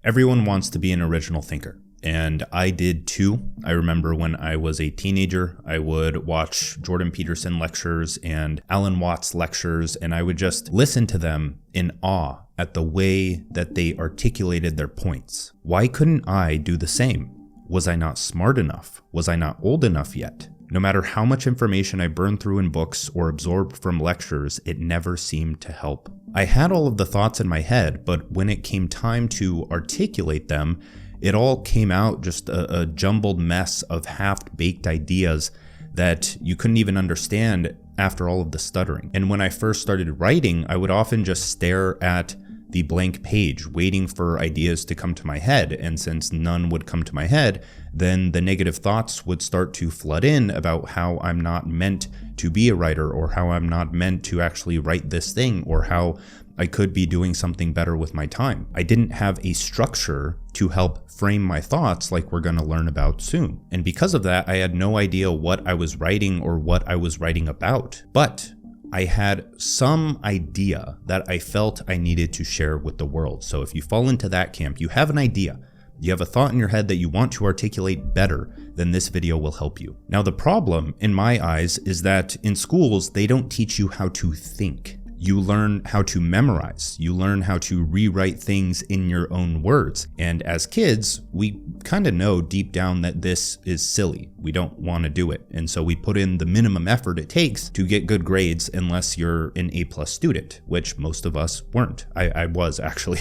Everyone wants to be an original thinker, and I did too. I remember when I was a teenager, I would watch Jordan Peterson lectures and Alan Watts lectures, and I would just listen to them in awe at the way that they articulated their points. Why couldn't I do the same? Was I not smart enough? Was I not old enough yet? No matter how much information I burned through in books or absorbed from lectures, it never seemed to help. I had all of the thoughts in my head, but when it came time to articulate them, it all came out just a jumbled mess of half-baked ideas that you couldn't even understand after all of the stuttering. And when I first started writing, I would often just stare at the blank page, waiting for ideas to come to my head. And since none would come to my head, then the negative thoughts would start to flood in about how I'm not meant to be a writer, or how I'm not meant to actually write this thing, or how I could be doing something better with my time. I didn't have a structure to help frame my thoughts like we're going to learn about soon. And because of that, I had no idea what I was writing or what I was writing about. But I had some idea that I felt I needed to share with the world. So if you fall into that camp, you have an idea. You have a thought in your head that you want to articulate better, then this video will help you. Now, the problem, in my eyes, is that in schools, they don't teach you how to think. You learn how to memorize. You learn how to rewrite things in your own words. And as kids, we kind of know deep down that this is silly. We don't want to do it. And so we put in the minimum effort it takes to get good grades unless you're an A+ student, which most of us weren't. I was actually,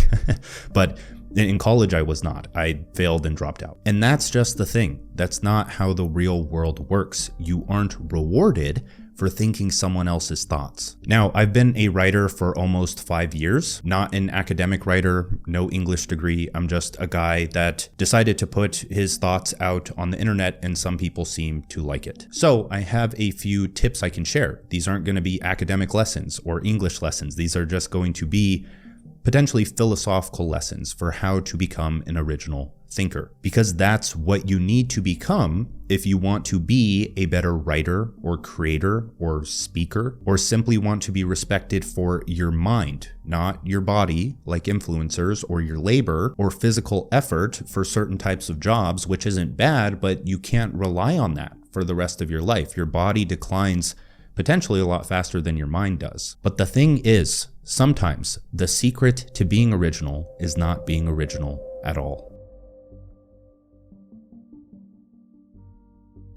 but in college I was not. I failed and dropped out. And that's just the thing. That's not how the real world works. You aren't rewarded for thinking someone else's thoughts. Now, I've been a writer for almost 5 years, not an academic writer, no English degree. I'm just a guy that decided to put his thoughts out on the internet, and some people seem to like it. So I have a few tips I can share. These aren't going to be academic lessons or English lessons. These are just going to be potentially philosophical lessons for how to become an original thinker, because that's what you need to become if you want to be a better writer or creator or speaker, or simply want to be respected for your mind, not your body like influencers, or your labor or physical effort for certain types of jobs, which isn't bad, but you can't rely on that for the rest of your life. Your body declines potentially a lot faster than your mind does. But the thing is, sometimes the secret to being original is not being original at all.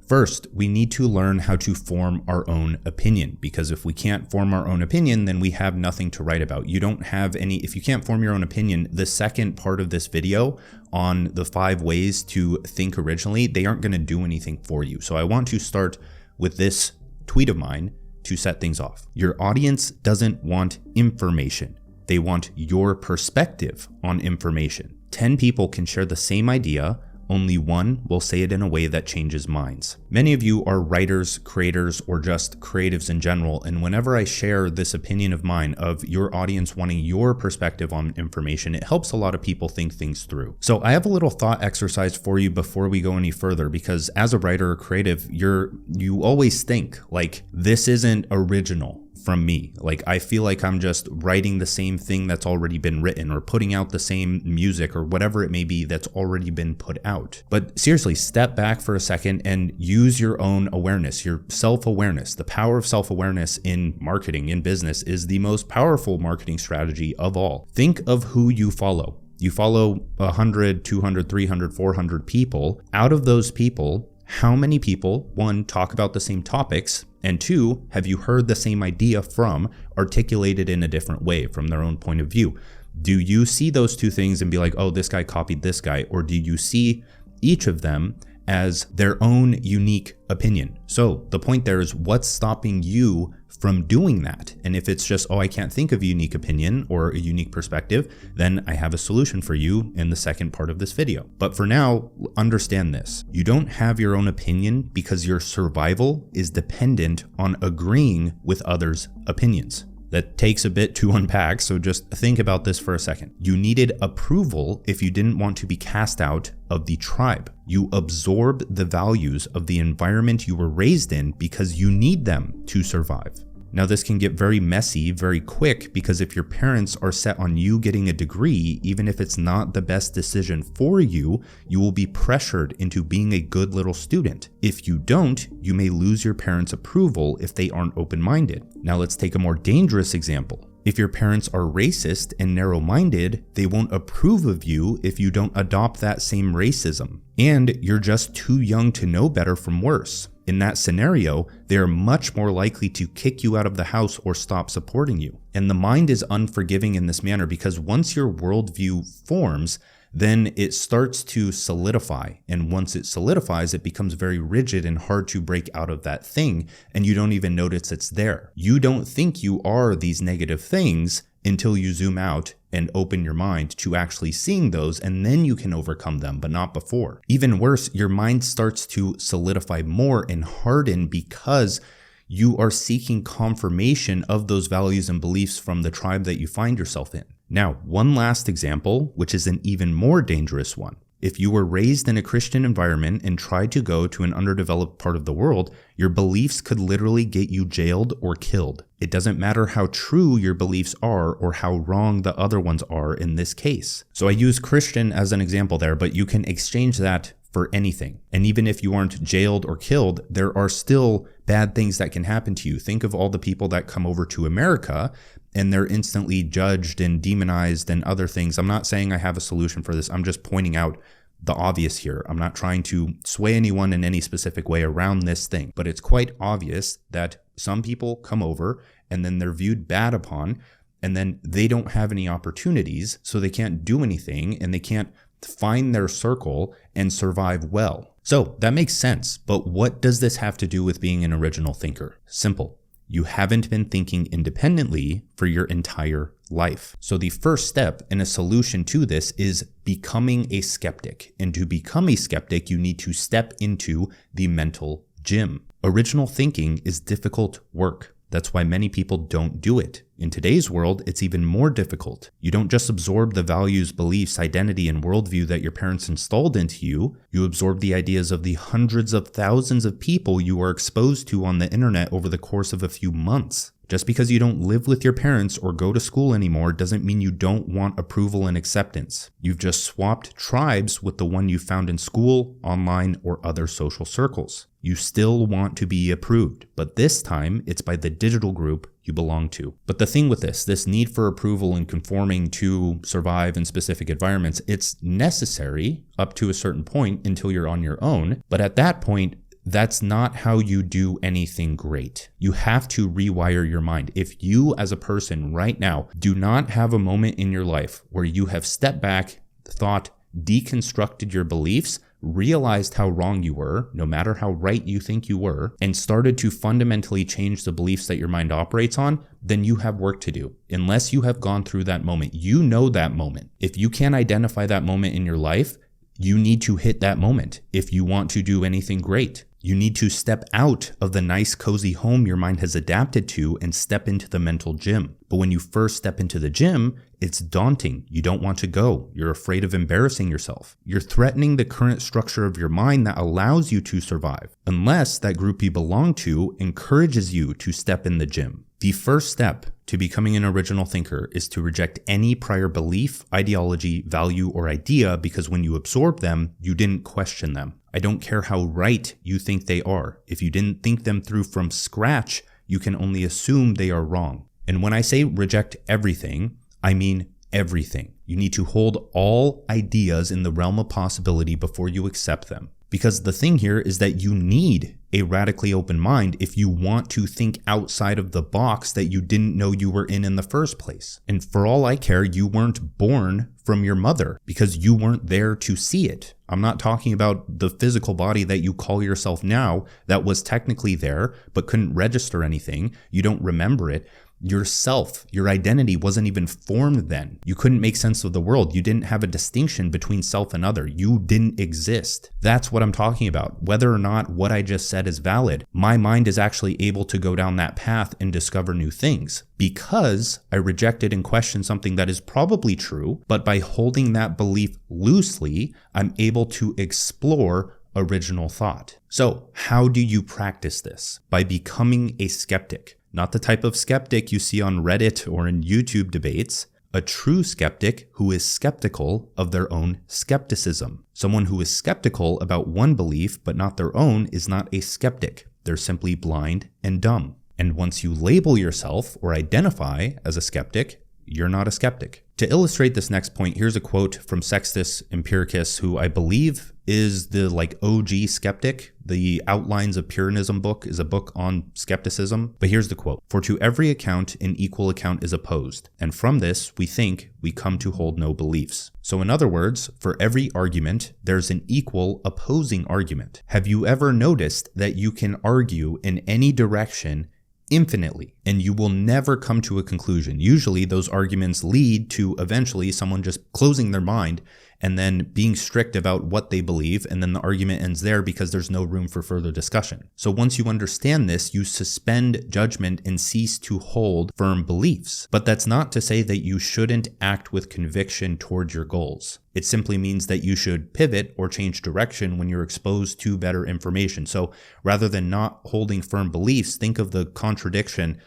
First, we need to learn how to form our own opinion, because if we can't form our own opinion, then we have nothing to write about. You don't have any, if you can't form your own opinion, the second part of this video on the 5 ways to think originally, they aren't going to do anything for you. So I want to start with this tweet of mine to set things off. Your audience doesn't want information. They want your perspective on information. 10 people can share the same idea. Only one will say it in a way that changes minds. Many of you are writers, creators, or just creatives in general, and whenever I share this opinion of mine of your audience wanting your perspective on information, it helps a lot of people think things through. So I have a little thought exercise for you before we go any further, because as a writer or creative, you always think like, this isn't original from me. Like, I feel like I'm just writing the same thing that's already been written, or putting out the same music or whatever it may be that's already been put out. But seriously, step back for a second and use your own awareness, your self-awareness. The power of self-awareness in marketing, in business, is the most powerful marketing strategy of all. Think of who you follow. You follow 100, 200, 300, 400 people. Out of those people, how many people, 1, talk about the same topics, and 2, have you heard the same idea from, articulated in a different way from their own point of view? Do you see those 2 things and be like, oh, this guy copied this guy? Or do you see each of them as their own unique opinion? So the point there is, what's stopping you from doing that? And if it's just, oh, I can't think of a unique opinion or a unique perspective, then I have a solution for you in the second part of this video. But for now, understand this. You don't have your own opinion because your survival is dependent on agreeing with others' opinions. That takes a bit to unpack, so just think about this for a second. You needed approval if you didn't want to be cast out of the tribe. You absorb the values of the environment you were raised in because you need them to survive. Now, this can get very messy very quick because if your parents are set on you getting a degree, even if it's not the best decision for you, you will be pressured into being a good little student. If you don't, you may lose your parents' approval if they aren't open-minded. Now, let's take a more dangerous example. If your parents are racist and narrow-minded, they won't approve of you if you don't adopt that same racism. And you're just too young to know better from worse. In that scenario, they are much more likely to kick you out of the house or stop supporting you. And the mind is unforgiving in this manner because once your worldview forms, then it starts to solidify. And once it solidifies, it becomes very rigid and hard to break out of that thing. And you don't even notice it's there. You don't think you are these negative things until you zoom out and open your mind to actually seeing those, and then you can overcome them, but not before. Even worse, your mind starts to solidify more and harden because you are seeking confirmation of those values and beliefs from the tribe that you find yourself in. Now, one last example, which is an even more dangerous one. If you were raised in a Christian environment and tried to go to an underdeveloped part of the world, your beliefs could literally get you jailed or killed. It doesn't matter how true your beliefs are or how wrong the other ones are in this case. So I use Christian as an example there, but you can exchange that for anything. And even if you aren't jailed or killed, there are still bad things that can happen to you. Think of all the people that come over to America and they're instantly judged and demonized and other things. I'm not saying I have a solution for this. I'm just pointing out the obvious here. I'm not trying to sway anyone in any specific way around this thing, but it's quite obvious that some people come over and then they're viewed bad upon, and then they don't have any opportunities, so they can't do anything and they can't find their circle and survive well. So that makes sense, but what does this have to do with being an original thinker? Simple. You haven't been thinking independently for your entire life. So the first step in a solution to this is becoming a skeptic. And to become a skeptic, you need to step into the mental gym. Original thinking is difficult work. That's why many people don't do it. In today's world, it's even more difficult. You don't just absorb the values, beliefs, identity, and worldview that your parents installed into you. You absorb the ideas of the hundreds of thousands of people you are exposed to on the internet over the course of a few months. Just because you don't live with your parents or go to school anymore doesn't mean you don't want approval and acceptance. You've just swapped tribes with the one you found in school, online, or other social circles. You still want to be approved, but this time it's by the digital group you belong to. But the thing with this need for approval and conforming to survive in specific environments, it's necessary up to a certain point until you're on your own. But at that point, that's not how you do anything great. You have to rewire your mind. If you as a person right now do not have a moment in your life where you have stepped back, thought, deconstructed your beliefs, realized how wrong you were, no matter how right you think you were, and started to fundamentally change the beliefs that your mind operates on, then you have work to do. Unless you have gone through that moment, you know that moment. If you can't identify that moment in your life, you need to hit that moment if you want to do anything great. You need to step out of the nice, cozy home your mind has adapted to and step into the mental gym. But when you first step into the gym, it's daunting. You don't want to go. You're afraid of embarrassing yourself. You're threatening the current structure of your mind that allows you to survive, unless that group you belong to encourages you to step in the gym. The first step to becoming an original thinker is to reject any prior belief, ideology, value, or idea because when you absorb them, you didn't question them. I don't care how right you think they are. If you didn't think them through from scratch, you can only assume they are wrong. And when I say reject everything, I mean everything. You need to hold all ideas in the realm of possibility before you accept them. Because the thing here is that you need a radically open mind if you want to think outside of the box that you didn't know you were in the first place. And for all I care, you weren't born from your mother because you weren't there to see it. I'm not talking about the physical body that you call yourself now that was technically there but couldn't register anything. You don't remember it. Yourself, your identity wasn't even formed then. You couldn't make sense of the world. You didn't have a distinction between self and other. You didn't exist. That's what I'm talking about. Whether or not what I just said is valid, my mind is actually able to go down that path and discover new things because I rejected and questioned something that is probably true, but by holding that belief loosely, I'm able to explore original thought. So how do you practice this? By becoming a skeptic. not the type of skeptic you see on Reddit or in YouTube debates. A true skeptic who is skeptical of their own skepticism. Someone who is skeptical about one belief but not their own is not a skeptic. They're simply blind and dumb. And once you label yourself or identify as a skeptic, you're not a skeptic. To illustrate this next point, here's a quote from Sextus Empiricus, who I believe is the OG skeptic. The Outlines of Pyrrhonism book is a book on skepticism. But here's the quote: "For to every account an equal account is opposed, and from this we think we come to hold no beliefs." So in other words, for every argument, there's an equal opposing argument. Have you ever noticed that you can argue in any direction infinitely, and you will never come to a conclusion? Usually those arguments lead to eventually someone just closing their mind and then being strict about what they believe, and then the argument ends there because there's no room for further discussion. So once you understand this, you suspend judgment and cease to hold firm beliefs. But that's not to say that you shouldn't act with conviction towards your goals. It simply means that you should pivot or change direction when you're exposed to better information. So rather than not holding firm beliefs, think of the contradiction: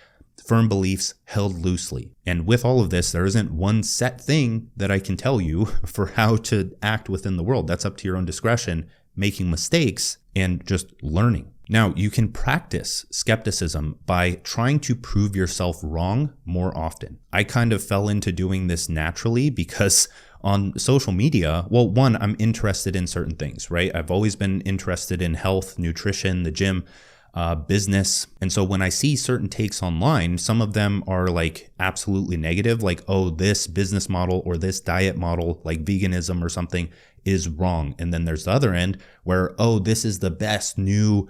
firm beliefs held loosely. And with all of this, there isn't one set thing that I can tell you for how to act within the world. That's up to your own discretion, making mistakes and just learning. Now, you can practice skepticism by trying to prove yourself wrong more often. I kind of fell into doing this naturally because on social media, well, one, I'm interested in certain things, right? I've always been interested in health, nutrition, the gym, business. And so when I see certain takes online, some of them are absolutely negative, oh, this business model or this diet model, like veganism or something, is wrong. And then there's the other end where, oh, this is the best new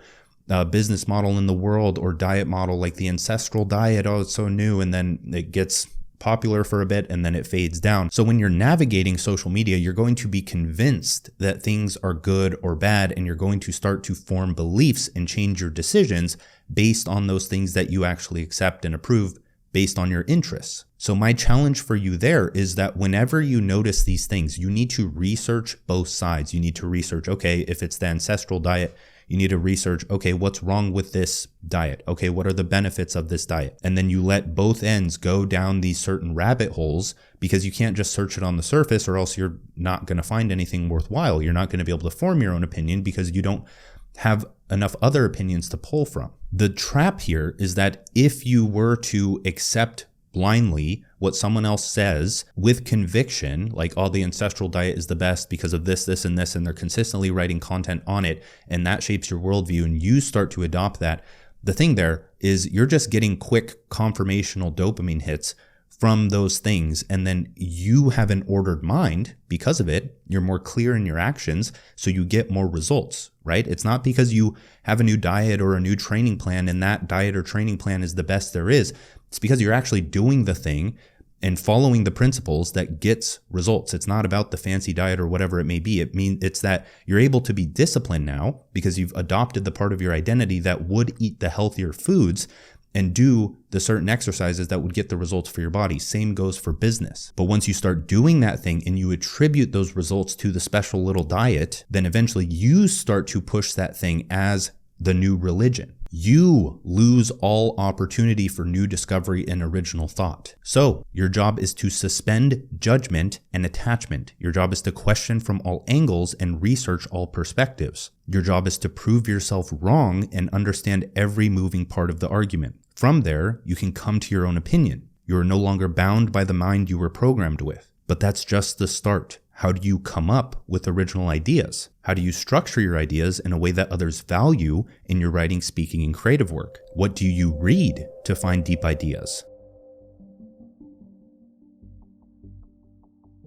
business model in the world, or diet model, like the ancestral diet. Oh, it's so new. And then it gets popular for a bit and then it fades down. So when you're navigating social media, you're going to be convinced that things are good or bad, and you're going to start to form beliefs and change your decisions based on those things that you actually accept and approve based on your interests. So my challenge for you there is that whenever you notice these things, you need to research both sides. You need to research, okay, if it's the ancestral diet, you need to research, okay, what's wrong with this diet? Okay, what are the benefits of this diet? And then you let both ends go down these certain rabbit holes, because you can't just search it on the surface, or else you're not going to find anything worthwhile. You're not going to be able to form your own opinion because you don't have enough other opinions to pull from. The trap here is that if you were to accept blindly what someone else says with conviction, like, oh, the ancestral diet is the best because of this, this, and this, and they're consistently writing content on it, and that shapes your worldview, and you start to adopt that, the thing there is you're just getting quick confirmational dopamine hits from those things, and then you have an ordered mind because of it. You're more clear in your actions, so you get more results, right? It's not because you have a new diet or a new training plan and that diet or training plan is the best there is. It's because you're actually doing the thing and following the principles that gets results. It's not about the fancy diet or whatever it may be. It's that you're able to be disciplined now because you've adopted the part of your identity that would eat the healthier foods and do the certain exercises that would get the results for your body. Same goes for business. But once you start doing that thing and you attribute those results to the special little diet, then eventually you start to push that thing as the new religion. You lose all opportunity for new discovery and original thought. So your job is to suspend judgment and attachment. Your job is to question from all angles and research all perspectives. Your job is to prove yourself wrong and understand every moving part of the argument. From there, you can come to your own opinion. You are no longer bound by the mind you were programmed with. But that's just the start. How do you come up with original ideas? How do you structure your ideas in a way that others value in your writing, speaking, and creative work? What do you read to find deep ideas?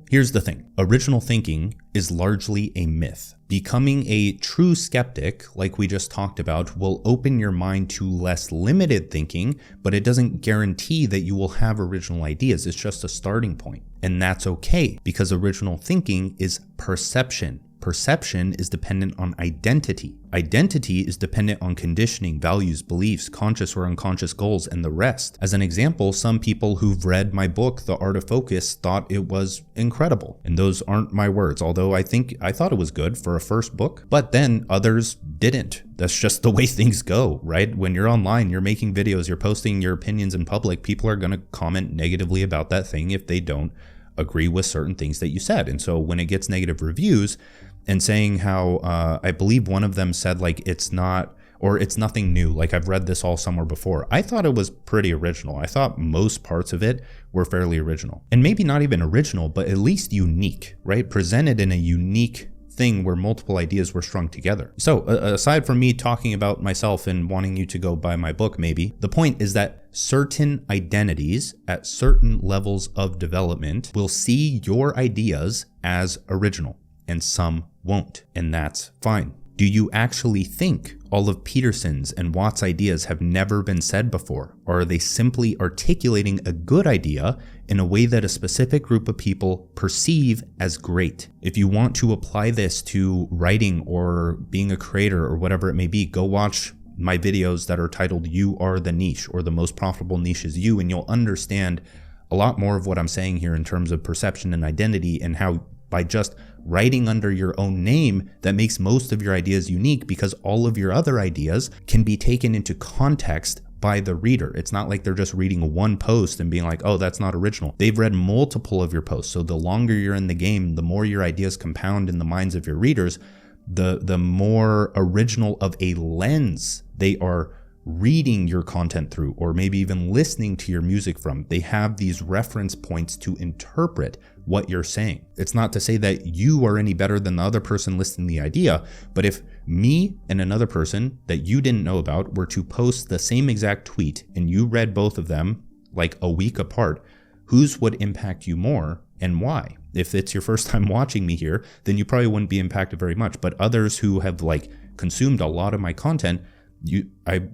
Here's the thing. Original thinking is largely a myth. Becoming a true skeptic, like we just talked about, will open your mind to less limited thinking, but it doesn't guarantee that you will have original ideas. It's just a starting point. And that's okay, because original thinking is perception. Perception is dependent on identity. Identity is dependent on conditioning, values, beliefs, conscious or unconscious goals, and the rest. As an example, some people who've read my book, The Art of Focus, thought it was incredible. And those aren't my words, although I thought it was good for a first book, but then others didn't. That's just the way things go, right? When you're online, you're making videos, you're posting your opinions in public, people are going to comment negatively about that thing if they don't agree with certain things that you said. And so when it gets negative reviews, and saying how I believe one of them said like it's nothing new, like I've read this all somewhere before. I thought it was pretty original. I thought most parts of it were fairly original, and maybe not even original, but at least unique, right? Presented in a unique thing where multiple ideas were strung together. So aside from me talking about myself and wanting you to go buy my book, maybe the point is that certain identities at certain levels of development will see your ideas as original, and some won't, and that's fine. Do you actually think all of Peterson's and Watt's ideas have never been said before? Or are they simply articulating a good idea in a way that a specific group of people perceive as great? If you want to apply this to writing or being a creator or whatever it may be, go watch my videos that are titled You Are the Niche, or The Most Profitable Niche is You, and you'll understand a lot more of what I'm saying here in terms of perception and identity, and how by just writing under your own name, that makes most of your ideas unique, because all of your other ideas can be taken into context by the reader. It's not like they're just reading one post and being like, oh, that's not original. They've read multiple of your posts. So the longer you're in the game, the more your ideas compound in the minds of your readers, the more original of a lens they are reading your content through, or maybe even listening to your music from. They have these reference points to interpret what you're saying. It's not to say that you are any better than the other person listening to the idea, but if me and another person that you didn't know about were to post the same exact tweet and you read both of them like a week apart, whose would impact you more and why? If it's your first time watching me here, then you probably wouldn't be impacted very much. But others who have like consumed a lot of my content, I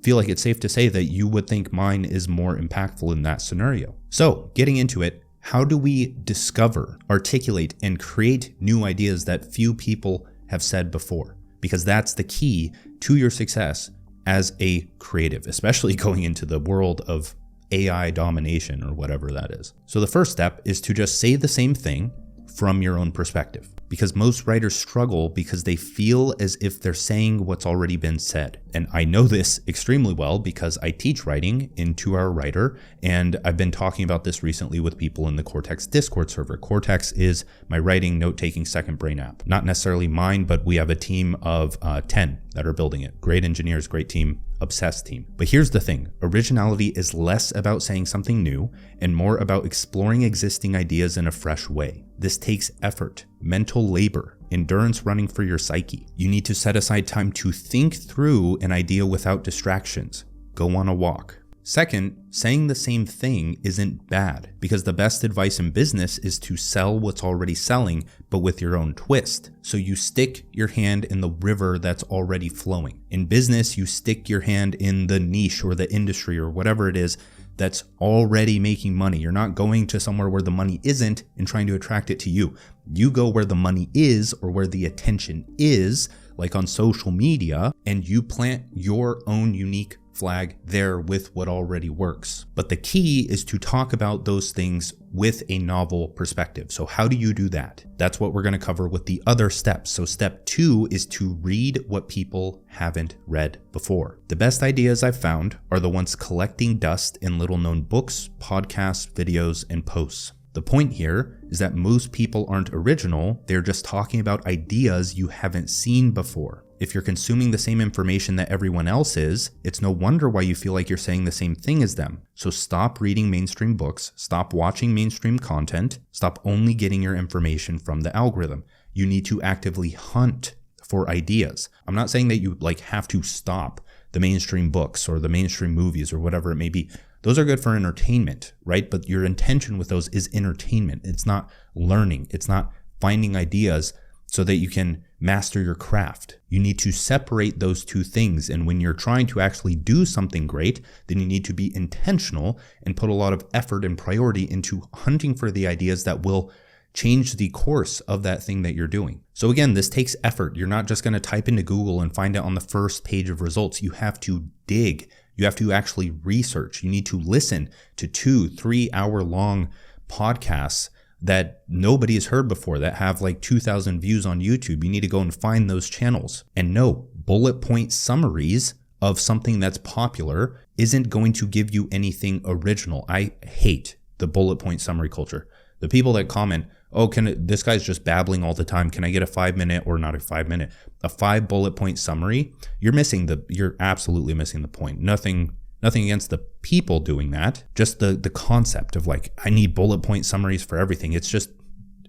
feel like it's safe to say that you would think mine is more impactful in that scenario. So getting into it, how do we discover, articulate, and create new ideas that few people have said before? Because that's the key to your success as a creative, especially going into the world of AI domination or whatever that is. So the first step is to just say the same thing from your own perspective, because most writers struggle because they feel as if they're saying what's already been said. And I know this extremely well because I teach writing in 2-Hour Writer, and I've been talking about this recently with people in the Cortex Discord server. Cortex is my writing, note-taking second brain app. Not necessarily mine, but we have a team of 10 that are building it. Great engineers, great team, obsessed team. But here's the thing, originality is less about saying something new and more about exploring existing ideas in a fresh way. This takes effort, mental labor, endurance running for your psyche. You need to set aside time to think through an idea without distractions. Go on a walk. Second, saying the same thing isn't bad, because the best advice in business is to sell what's already selling, but with your own twist. So you stick your hand in the river that's already flowing. In business, you stick your hand in the niche or the industry or whatever it is that's already making money. You're not going to somewhere where the money isn't and trying to attract it to you. You go where the money is or where the attention is, like on social media, and you plant your own unique flag there with what already works. But the key is to talk about those things with a novel perspective. So how do you do that? That's what we're going to cover with the other steps. So step 2 is to read what people haven't read before. The best ideas I've found are the ones collecting dust in little known books, podcasts, videos, and posts. The point here is that most people aren't original, they're just talking about ideas you haven't seen before. If you're consuming the same information that everyone else is, it's no wonder why you feel like you're saying the same thing as them. So stop reading mainstream books, stop watching mainstream content, stop only getting your information from the algorithm. You need to actively hunt for ideas. I'm not saying that you have to stop the mainstream books or the mainstream movies or whatever it may be. Those are good for entertainment, right? But your intention with those is entertainment. It's not learning. It's not finding ideas so that you can master your craft. You need to separate those two things. And when you're trying to actually do something great, then you need to be intentional and put a lot of effort and priority into hunting for the ideas that will change the course of that thing that you're doing. So again, this takes effort. You're not just going to type into Google and find it on the first page of results. You have to dig. You have to actually research. You need to listen to 2-3 hour long podcasts that nobody has heard before that have like 2,000 views on YouTube. You need to go and find those channels. And no, bullet point summaries of something that's popular isn't going to give you anything original. I hate the bullet point summary culture. The people that comment, oh, this guy's just babbling all the time. Can I get a 5-minute or not a 5-minute, a 5 bullet point summary? You're absolutely missing the point. Nothing against the people doing that. Just the concept of like, I need bullet point summaries for everything. It's just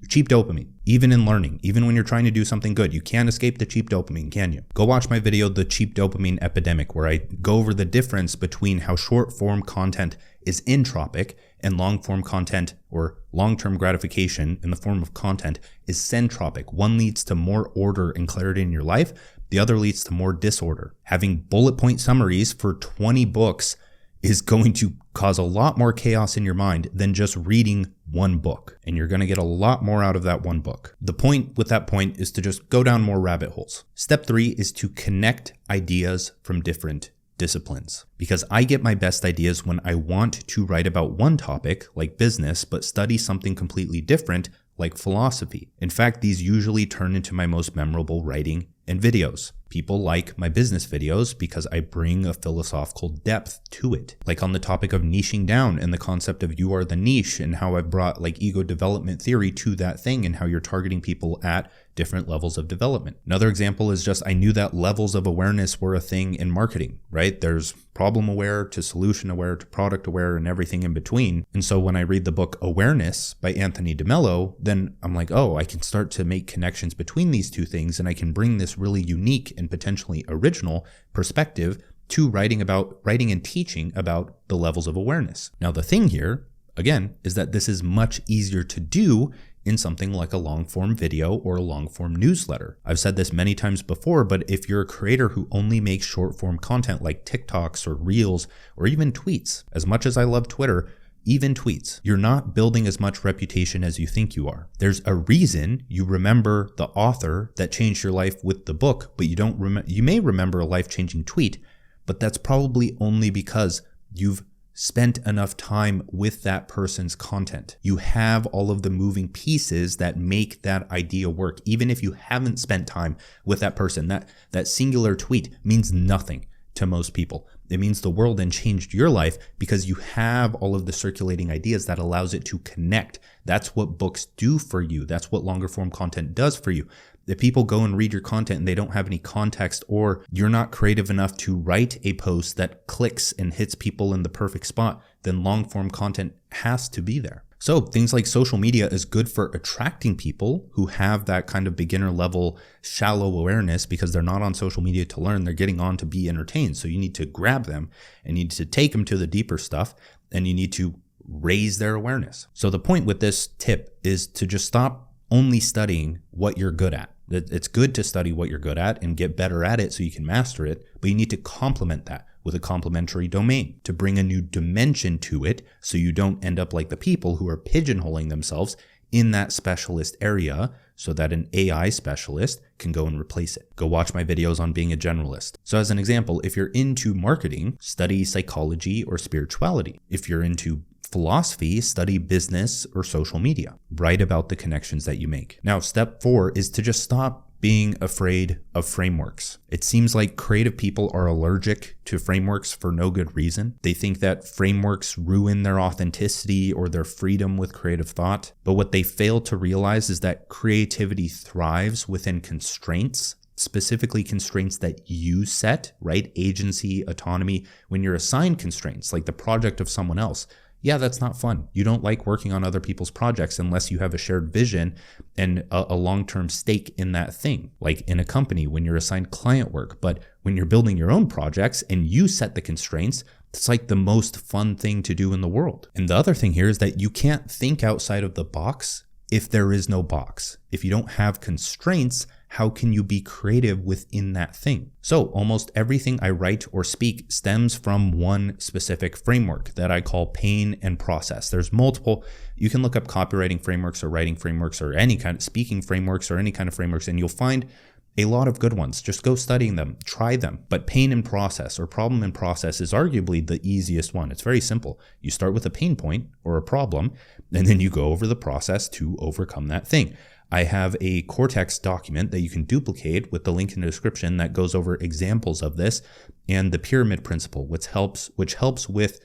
cheap dopamine. Even in learning, even when you're trying to do something good, you can't escape the cheap dopamine, can you? Go watch my video, The Cheap Dopamine Epidemic, where I go over the difference between how short form content is entropic and long form content or long-term gratification in the form of content is centropic. One leads to more order and clarity in your life. The other leads to more disorder. Having bullet point summaries for 20 books is going to cause a lot more chaos in your mind than just reading one book. And you're going to get a lot more out of that one book. The point with that point is to just go down more rabbit holes. Step 3 is to connect ideas from different disciplines. Because I get my best ideas when I want to write about one topic, like business, but study something completely different, like philosophy. In fact, these usually turn into my most memorable writing and videos. People like my business videos because I bring a philosophical depth to it. Like on the topic of niching down and the concept of you are the niche and how I've brought like ego development theory to that thing and how you're targeting people at different levels of development. Another example is just I knew that levels of awareness were a thing in marketing, right? There's problem aware to solution aware to product aware and everything in between. And so when I read the book Awareness by Anthony DeMello, then I'm like, oh, I can start to make connections between these two things and I can bring this really unique and potentially original perspective to writing and teaching about the levels of awareness. Now, the thing here, again, is that this is much easier to do in something like a long form video or a long form newsletter. I've said this many times before, but if you're a creator who only makes short form content like TikToks or Reels or even tweets, as much as I love Twitter, even tweets, you're not building as much reputation as you think you are. There's a reason you remember the author that changed your life with the book, but you may remember a life-changing tweet, but that's probably only because you've spent enough time with that person's content. You have all of the moving pieces that make that idea work. Even if you haven't spent time with that person, that singular tweet means nothing to most people. It means the world and changed your life because you have all of the circulating ideas that allows it to connect. That's what books do for you. That's what longer form content does for you. If people go and read your content and they don't have any context, or you're not creative enough to write a post that clicks and hits people in the perfect spot, then long form content has to be there. So things like social media is good for attracting people who have that kind of beginner level shallow awareness because they're not on social media to learn, they're getting on to be entertained. So you need to grab them and you need to take them to the deeper stuff and you need to raise their awareness. So the point with this tip is to just stop only studying what you're good at. It's good to study what you're good at and get better at it so you can master it, but you need to complement that with a complementary domain to bring a new dimension to it so you don't end up like the people who are pigeonholing themselves in that specialist area so that an AI specialist can go and replace it. Go watch my videos on being a generalist. So as an example, if you're into marketing, study psychology or spirituality. If you're into philosophy, study business or social media. Write about the connections that you make. Now, step 4 is to just stop being afraid of frameworks. It seems like creative people are allergic to frameworks for no good reason. They think that frameworks ruin their authenticity or their freedom with creative thought. But what they fail to realize is that creativity thrives within constraints, specifically constraints that you set, right? Agency, autonomy. When you're assigned constraints, like the project of someone else, yeah, that's not fun. You don't like working on other people's projects unless you have a shared vision and a long-term stake in that thing, like in a company when you're assigned client work. But when you're building your own projects and you set the constraints, it's like the most fun thing to do in the world. And the other thing here is that you can't think outside of the box if there is no box. If you don't have constraints, how can you be creative within that thing? So almost everything I write or speak stems from one specific framework that I call pain and process. There's multiple. You can look up copywriting frameworks or writing frameworks or any kind of speaking frameworks or any kind of frameworks, and you'll find a lot of good ones. Just go studying them, try them. But pain and process or problem and process is arguably the easiest one. It's very simple. You start with a pain point or a problem, and then you go over the process to overcome that thing. I have a Cortex document that you can duplicate with the link in the description that goes over examples of this and the pyramid principle, which helps with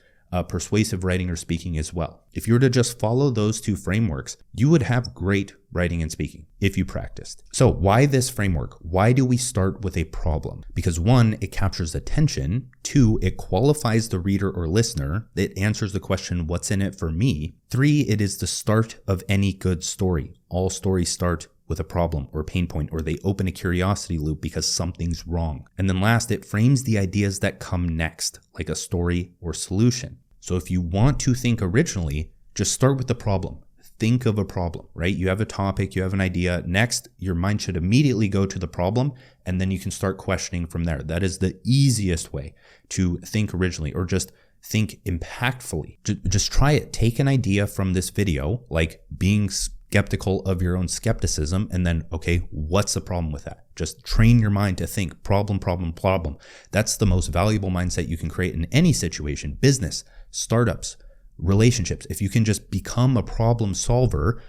persuasive writing or speaking as well. If you were to just follow those two frameworks, you would have great writing and speaking if you practiced. So why this framework? Why do we start with a problem? Because 1, it captures attention. 2, it qualifies the reader or listener. It answers the question, what's in it for me? 3, it is the start of any good story. All stories start with a problem or pain point, or they open a curiosity loop because something's wrong. And then last, it frames the ideas that come next, like a story or solution. So if you want to think originally, just start with the problem. Think of a problem, right? You have a topic, you have an idea. Next, your mind should immediately go to the problem, and then you can start questioning from there. That is the easiest way to think originally, or just think impactfully. Just try it. Take an idea from this video, like being skeptical of your own skepticism, and then, okay, what's the problem with that? Just train your mind to think problem, problem, problem. That's the most valuable mindset you can create in any situation, business, startups, relationships. If you can just become a problem solver,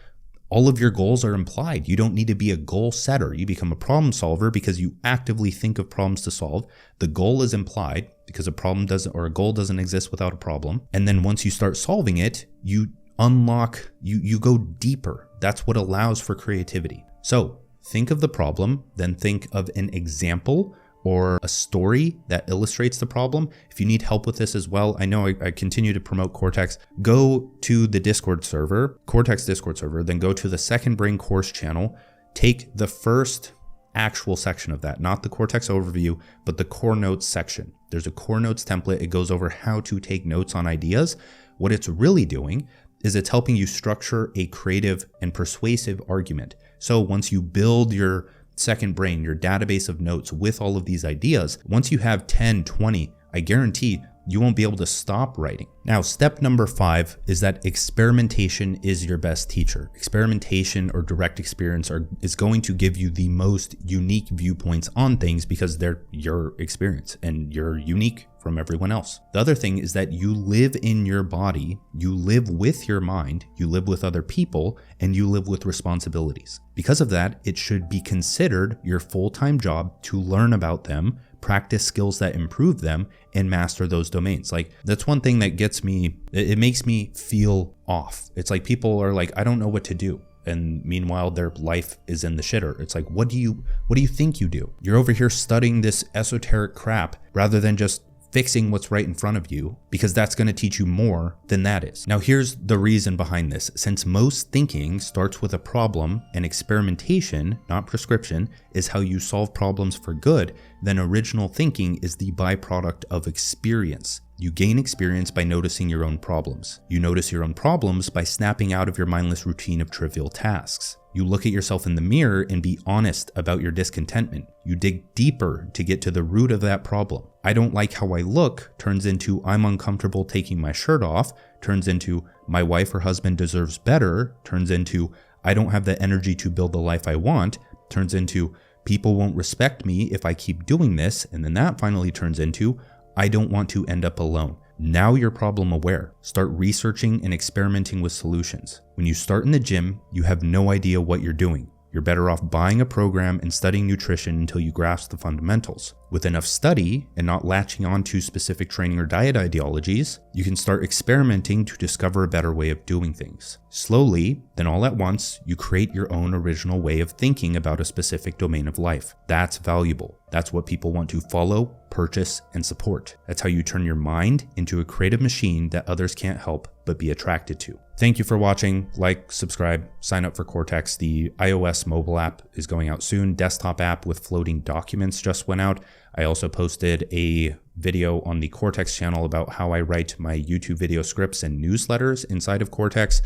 all of your goals are implied. You don't need to be a goal setter. You become a problem solver because you actively think of problems to solve. The goal is implied because a problem doesn't, or a goal doesn't exist without a problem. And then once you start solving it, you unlock, you go deeper. That's what allows for creativity. So think of the problem, then think of an example or a story that illustrates the problem. If you need help with this as well, I know I continue to promote Cortex. Go to the Discord server, Cortex Discord server, then go to the Second Brain course channel. Take the first actual section of that, not the Cortex overview, but the core notes section. There's a core notes template. It goes over how to take notes on ideas. What it's really doing is it's helping you structure a creative and persuasive argument. So once you build your second brain, your database of notes with all of these ideas, once you have 10, 20, I guarantee you won't be able to stop writing. Now, step number 5 is that experimentation is your best teacher. Experimentation or direct experience is going to give you the most unique viewpoints on things because they're your experience and you're unique from everyone else. The other thing is that you live in your body, you live with your mind, you live with other people, and you live with responsibilities. Because of that, it should be considered your full-time job to learn about them, practice skills that improve them, and master those domains. Like, that's one thing that gets me, it makes me feel off. It's like people are like, I don't know what to do. And meanwhile, their life is in the shitter. It's like, what do you think you do? You're over here studying this esoteric crap rather than just fixing what's right in front of you, because that's going to teach you more than that is. Now, here's the reason behind this. Since most thinking starts with a problem and experimentation, not prescription, is how you solve problems for good, then original thinking is the byproduct of experience. You gain experience by noticing your own problems. You notice your own problems by snapping out of your mindless routine of trivial tasks. You look at yourself in the mirror and be honest about your discontentment. You dig deeper to get to the root of that problem. I don't like how I look turns into I'm uncomfortable taking my shirt off, turns into my wife or husband deserves better, turns into I don't have the energy to build the life I want, turns into people won't respect me if I keep doing this, and then that finally turns into I don't want to end up alone. Now you're problem aware. Start researching and experimenting with solutions. When you start in the gym, you have no idea what you're doing. You're better off buying a program and studying nutrition until you grasp the fundamentals. With enough study and not latching on to specific training or diet ideologies, you can start experimenting to discover a better way of doing things. Slowly, then all at once, you create your own original way of thinking about a specific domain of life. That's valuable. That's what people want to follow, purchase, and support. That's how you turn your mind into a creative machine that others can't help but be attracted to. Thank you for watching. Like, subscribe, sign up for Cortex. The iOS mobile app is going out soon. Desktop app with floating documents just went out. I also posted a video on the Cortex channel about how I write my YouTube video scripts and newsletters inside of Cortex.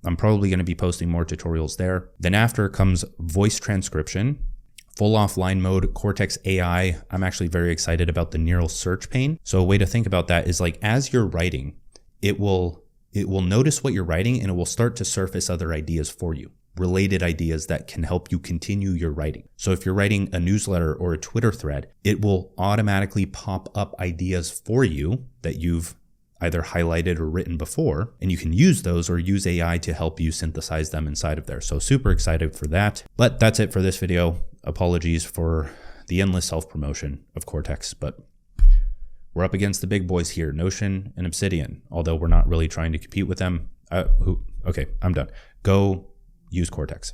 I'm probably going to be posting more tutorials there. Then after comes voice transcription, full offline mode, Cortex AI. I'm actually very excited about the neural search pane. So a way to think about that is like as you're writing, it will notice what you're writing and it will start to surface other ideas for you, related ideas that can help you continue your writing. So if you're writing a newsletter or a Twitter thread, it will automatically pop up ideas for you that you've either highlighted or written before, and you can use those or use AI to help you synthesize them inside of there. So super excited for that. But that's it for this video. Apologies for the endless self-promotion of Cortex, but we're up against the big boys here, Notion and Obsidian, although we're not really trying to compete with them. Okay, I'm done. Go use Cortex.